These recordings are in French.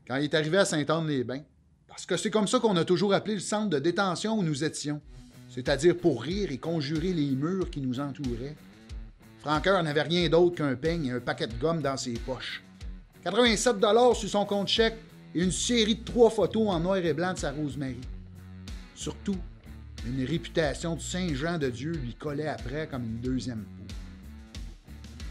quand il est arrivé à Sainte-Anne-les-Bains. Parce que c'est comme ça qu'on a toujours appelé le centre de détention où nous étions. C'est-à-dire pour rire et conjurer les murs qui nous entouraient. Franqueur n'avait rien d'autre qu'un peigne et un paquet de gomme dans ses poches. 87 $ sur son compte chèque et une série de 3 photos en noir et blanc de sa Rosemary. Surtout, une réputation de Saint-Jean de Dieu lui collait après comme une deuxième peau.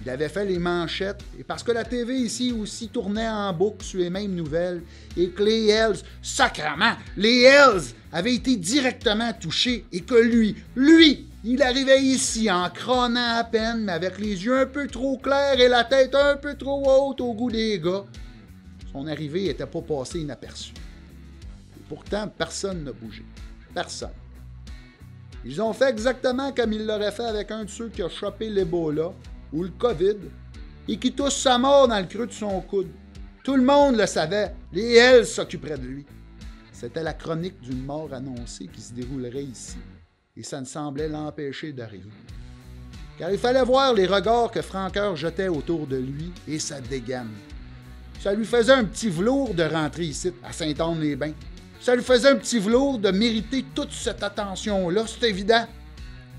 Il avait fait les manchettes, et parce que la TV ici aussi tournait en boucle sur les mêmes nouvelles, et que les Hells, sacrément, les Hells avaient été directement touchés, et que lui, il arrivait ici en crânant à peine, mais avec les yeux un peu trop clairs et la tête un peu trop haute au goût des gars. Son arrivée n'était pas passée inaperçue. Et pourtant, personne n'a bougé. Personne. Ils ont fait exactement comme ils l'auraient fait avec un de ceux qui a chopé l'Ebola, ou le COVID, et qui touche sa mort dans le creux de son coude. Tout le monde le savait, les Hells s'occuperaient de lui. C'était la chronique d'une mort annoncée qui se déroulerait ici, et ça ne semblait l'empêcher d'arriver. Car il fallait voir les regards que Franqueur jetait autour de lui et sa dégaine. Ça lui faisait un petit velours de rentrer ici, à Sainte-Anne-les-Bains. Ça lui faisait un petit velours de mériter toute cette attention-là, c'est évident.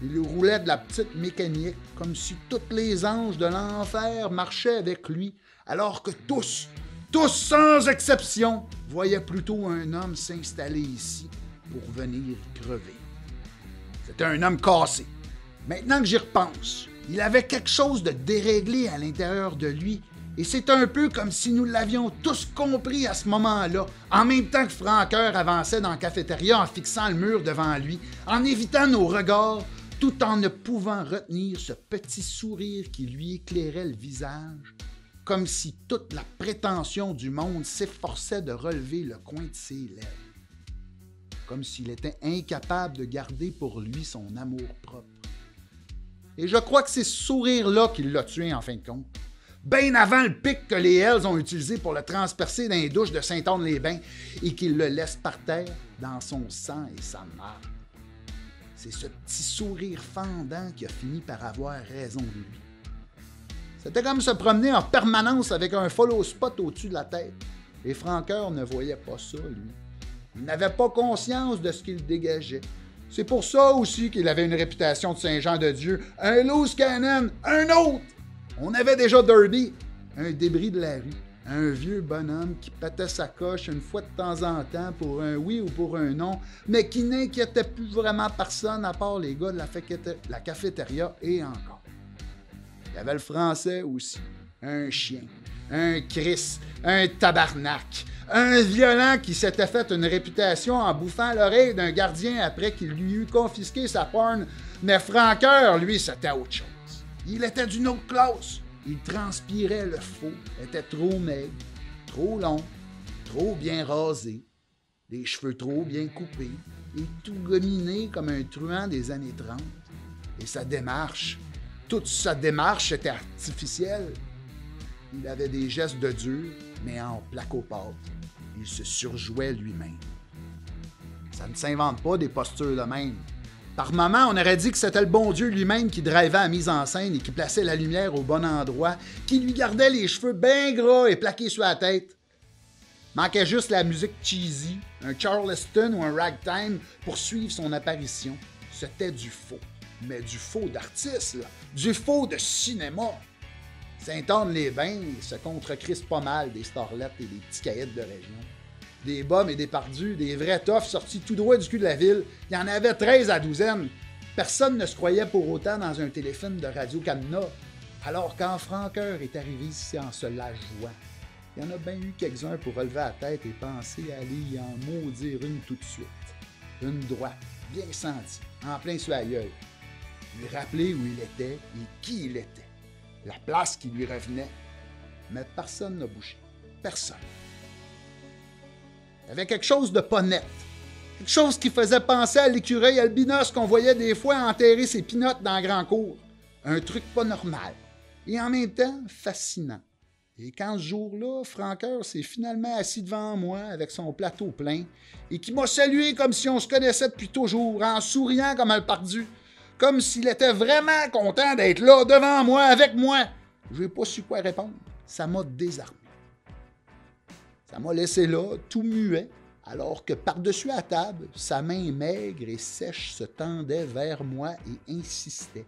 Il lui roulait de la petite mécanique, comme si tous les anges de l'enfer marchaient avec lui, alors que tous sans exception, voyaient plutôt un homme s'installer ici pour venir crever. C'était un homme cassé. Maintenant que j'y repense, il avait quelque chose de déréglé à l'intérieur de lui, et c'est un peu comme si nous l'avions tous compris à ce moment-là, en même temps que Franqueur avançait dans la cafétéria en fixant le mur devant lui, en évitant nos regards, tout en ne pouvant retenir ce petit sourire qui lui éclairait le visage, comme si toute la prétention du monde s'efforçait de relever le coin de ses lèvres, comme s'il était incapable de garder pour lui son amour-propre. Et je crois que c'est ce sourire-là qui l'a tué en fin de compte, bien avant le pic que les Hells ont utilisé pour le transpercer dans les douches de Sainte-Anne-les-Bains et qu'il le laisse par terre dans son sang et sa marde. C'est ce petit sourire fendant qui a fini par avoir raison de lui. C'était comme se promener en permanence avec un follow spot au-dessus de la tête. Et Franqueur ne voyait pas ça, lui. Il n'avait pas conscience de ce qu'il dégageait. C'est pour ça aussi qu'il avait une réputation de Saint-Jean de Dieu. Un loose cannon, un autre! On avait déjà Derby, un débris de la rue. Un vieux bonhomme qui pétait sa coche une fois de temps en temps pour un oui ou pour un non, mais qui n'inquiétait plus vraiment personne à part les gars de la cafétéria et encore. Il y avait le français aussi, un chien, un Chris, un tabarnak, un violent qui s'était fait une réputation en bouffant l'oreille d'un gardien après qu'il lui eut confisqué sa porn, mais Franqueur, lui, c'était autre chose. Il était d'une autre classe. Il transpirait le faux, était trop maigre, trop long, trop bien rasé, les cheveux trop bien coupés, et tout gominé comme un truand des années 30. Et sa démarche, toute sa démarche était artificielle. Il avait des gestes de dur, mais en plaque aux pâtes. Il se surjouait lui-même. Ça ne s'invente pas des postures de même. Par moments, on aurait dit que c'était le bon Dieu lui-même qui drivait la mise en scène et qui plaçait la lumière au bon endroit, qui lui gardait les cheveux bien gras et plaqués sur la tête. Manquait juste la musique cheesy, un Charleston ou un ragtime pour suivre son apparition. C'était du faux. Mais du faux d'artiste, là. Du faux de cinéma. Sainte-Anne-les-Bains se contre-crisse pas mal des starlettes et des petits caïds de région. Des bombes et des pardus, des vrais toffs sortis tout droit du cul de la ville. Il y en avait 13 à douzaine. Personne ne se croyait pour autant dans un téléfilm de Radio-Canada. Alors quand Franqueur est arrivé ici en se la jouant, il y en a bien eu quelques-uns pour relever la tête et penser à aller y en maudire une tout de suite. Une droite, bien sentie, en plein sur la gueule. Lui rappeler où il était et qui il était. La place qui lui revenait. Mais personne n'a bougé. Personne. Il y avait quelque chose de pas net. Quelque chose qui faisait penser à l'écureuil albinos qu'on voyait des fois enterrer ses pinottes dans le grand cours. Un truc pas normal. Et en même temps, fascinant. Et quand ce jour-là, Franqueur s'est finalement assis devant moi avec son plateau plein et qui m'a salué comme si on se connaissait depuis toujours, en souriant comme un perdu, comme s'il était vraiment content d'être là, devant moi, avec moi. J'ai pas su quoi répondre. Ça m'a désarmé. Ça m'a laissé là, tout muet, alors que par-dessus la table, sa main maigre et sèche se tendait vers moi et insistait.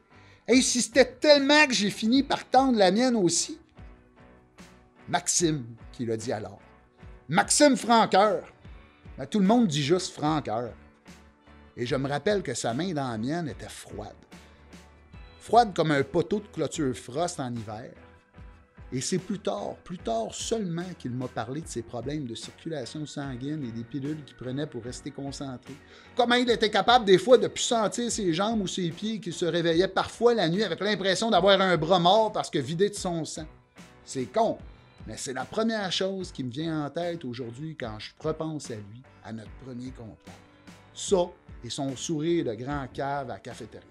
Insistait tellement que j'ai fini par tendre la mienne aussi. Maxime, qui l'a dit alors. Maxime Franqueur. Mais tout le monde dit juste Franqueur. Et je me rappelle que sa main dans la mienne était froide. Froide comme un poteau de clôture frost en hiver. Et c'est plus tard seulement qu'il m'a parlé de ses problèmes de circulation sanguine et des pilules qu'il prenait pour rester concentré. Comment il était capable des fois de ne plus sentir ses jambes ou ses pieds, qu'il se réveillait parfois la nuit avec l'impression d'avoir un bras mort parce que vidé de son sang. C'est con, mais c'est la première chose qui me vient en tête aujourd'hui quand je repense à lui, à notre premier contact. Ça et son sourire de grand cave à la cafétéria.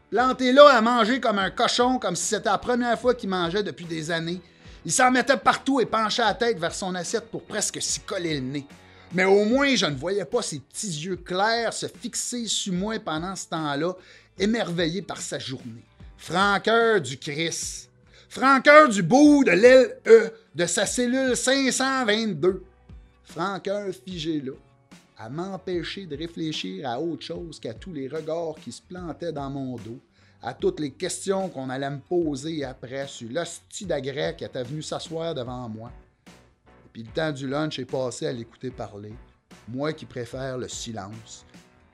Planté là à manger comme un cochon, comme si c'était la première fois qu'il mangeait depuis des années. Il s'en mettait partout et penchait la tête vers son assiette pour presque s'y coller le nez. Mais au moins, je ne voyais pas ses petits yeux clairs se fixer sur moi pendant ce temps-là, émerveillé par sa journée. Franqueur du Christ. Franqueur du bout de l'aile E, de sa cellule 522. Franqueur figé là, à m'empêcher de réfléchir à autre chose qu'à tous les regards qui se plantaient dans mon dos, à toutes les questions qu'on allait me poser après sur l'hostie d'agrès qui était venu s'asseoir devant moi. Et puis le temps du lunch est passé à l'écouter parler, moi qui préfère le silence,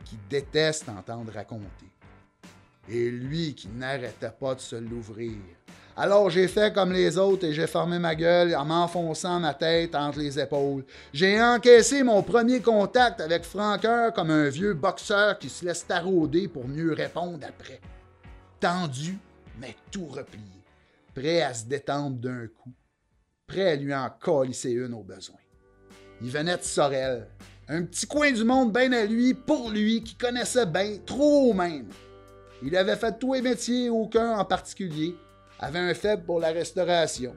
qui déteste entendre raconter. Et lui qui n'arrêtait pas de se l'ouvrir. Alors j'ai fait comme les autres et j'ai fermé ma gueule en m'enfonçant ma tête entre les épaules. J'ai encaissé mon premier contact avec Franqueur comme un vieux boxeur qui se laisse tarauder pour mieux répondre après. Tendu, mais tout replié, prêt à se détendre d'un coup, prêt à lui en calisser une au besoin. Il venait de Sorel, un petit coin du monde bien à lui, pour lui, qui connaissait bien, trop même. Il avait fait tous les métiers, aucun en particulier, avait un faible pour la restauration.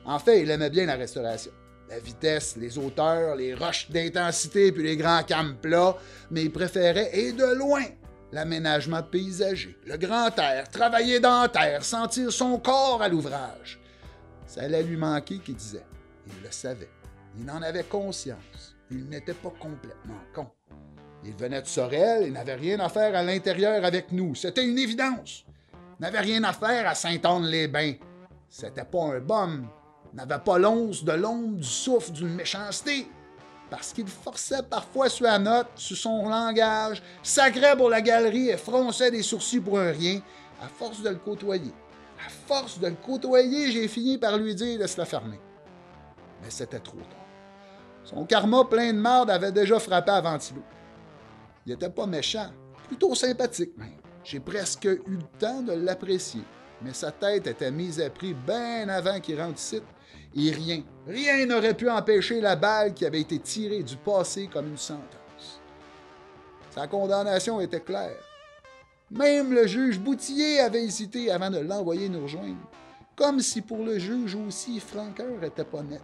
En fait, il aimait bien la restauration. La vitesse, les hauteurs, les roches d'intensité puis les grands cams plats, mais il préférait, et de loin, l'aménagement paysager, le grand air, travailler dans la terre, sentir son corps à l'ouvrage. Ça allait lui manquer, qu'il disait. Il le savait. Il en avait conscience. Il n'était pas complètement con. Il venait de Sorel et n'avait rien à faire à l'intérieur avec nous. C'était une évidence. N'avait rien à faire à Saint-Anne-les-Bains. C'était pas un bum. N'avait pas l'once de l'ombre du souffle d'une méchanceté. Parce qu'il forçait parfois sur la note, sur son langage, sacrait pour la galerie et fronçait des sourcils pour un rien, à force de le côtoyer. À force de le côtoyer, j'ai fini par lui dire de se la fermer. Mais c'était trop tard. Son karma plein de marde avait déjà frappé à Ventilo. Il était pas méchant, plutôt sympathique même. J'ai presque eu le temps de l'apprécier, mais sa tête était mise à prix bien avant qu'il rentre ici, et rien n'aurait pu empêcher la balle qui avait été tirée du passé comme une sentence. Sa condamnation était claire. Même le juge Boutillier avait hésité avant de l'envoyer nous rejoindre, comme si pour le juge aussi Franqueur était pas net.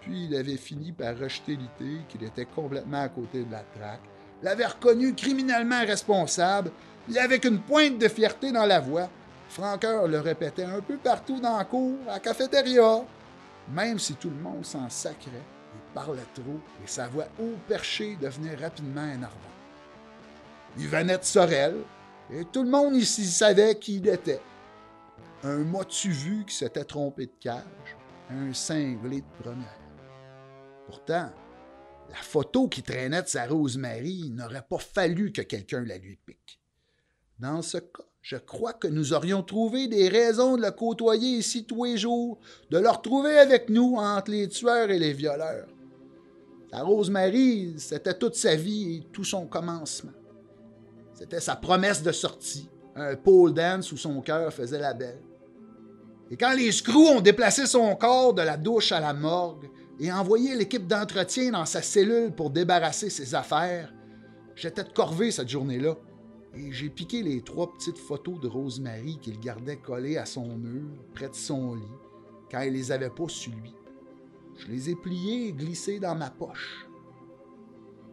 Puis il avait fini par rejeter l'idée qu'il était complètement à côté de la traque, l'avait reconnu criminellement responsable, et avec une pointe de fierté dans la voix, Franqueur le répétait un peu partout dans la cour, à la cafétéria, même si tout le monde s'en sacrait, il parlait trop et sa voix haut perchée devenait rapidement énervante. Il venait de Sorel et tout le monde ici savait qui il était. Un m'as-tu vu qui s'était trompé de cage, un cinglé de première. Pourtant, la photo qui traînait de sa Rosemary n'aurait pas fallu que quelqu'un la lui pique. Dans ce cas, je crois que nous aurions trouvé des raisons de le côtoyer ici tous les jours, de le retrouver avec nous entre les tueurs et les violeurs. La Rosemary, c'était toute sa vie et tout son commencement. C'était sa promesse de sortie, un pole dance où son cœur faisait la belle. Et quand les screws ont déplacé son corps de la douche à la morgue et envoyé l'équipe d'entretien dans sa cellule pour débarrasser ses affaires, j'étais de corvée cette journée-là. Et j'ai piqué les 3 petites photos de Rosemary qu'il gardait collées à son mur, près de son lit, quand il les avait pas sur lui. Je les ai pliées et glissées dans ma poche.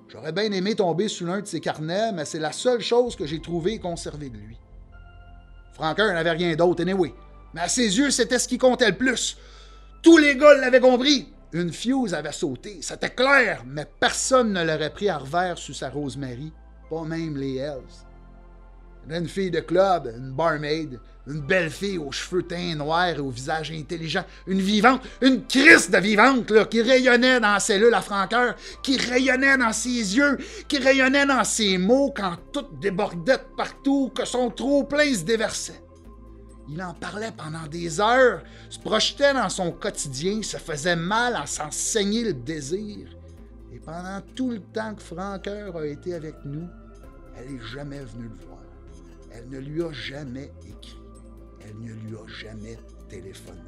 J'aurais bien aimé tomber sous l'un de ses carnets, mais c'est la seule chose que j'ai trouvée et conservée de lui. Franqueur n'avait rien d'autre, anyway. Mais à ses yeux, c'était ce qui comptait le plus. Tous les gars l'avaient compris. Une fuse avait sauté, c'était clair, mais personne ne l'aurait pris à revers sur sa Rosemary, pas même les Hells. Une fille de club, une barmaid, une belle fille aux cheveux teints noirs et au visage intelligent, une vivante, une crisse de vivante là, qui rayonnait dans la cellule à Francoeur, qui rayonnait dans ses yeux, qui rayonnait dans ses mots quand tout débordait de partout, que son trop-plein se déversait. Il en parlait pendant des heures, se projetait dans son quotidien, se faisait mal à s'en saigner le désir. Et pendant tout le temps que Francoeur a été avec nous, elle n'est jamais venue le voir. Elle ne lui a jamais écrit. Elle ne lui a jamais téléphoné.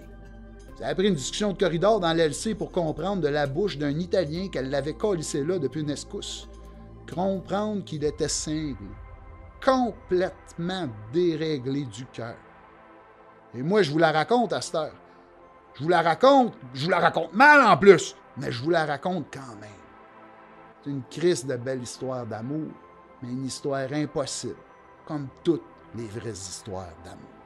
Ça a pris une discussion de corridor dans l'LC pour comprendre de la bouche d'un Italien qu'elle l'avait collissé là depuis une escousse. Comprendre qu'il était cinglé, complètement déréglé du cœur. Et moi, je vous la raconte à cette heure. Je vous la raconte mal en plus, mais je vous la raconte quand même. C'est une crise de belle histoire d'amour, mais une histoire impossible, comme toutes les vraies histoires d'amour.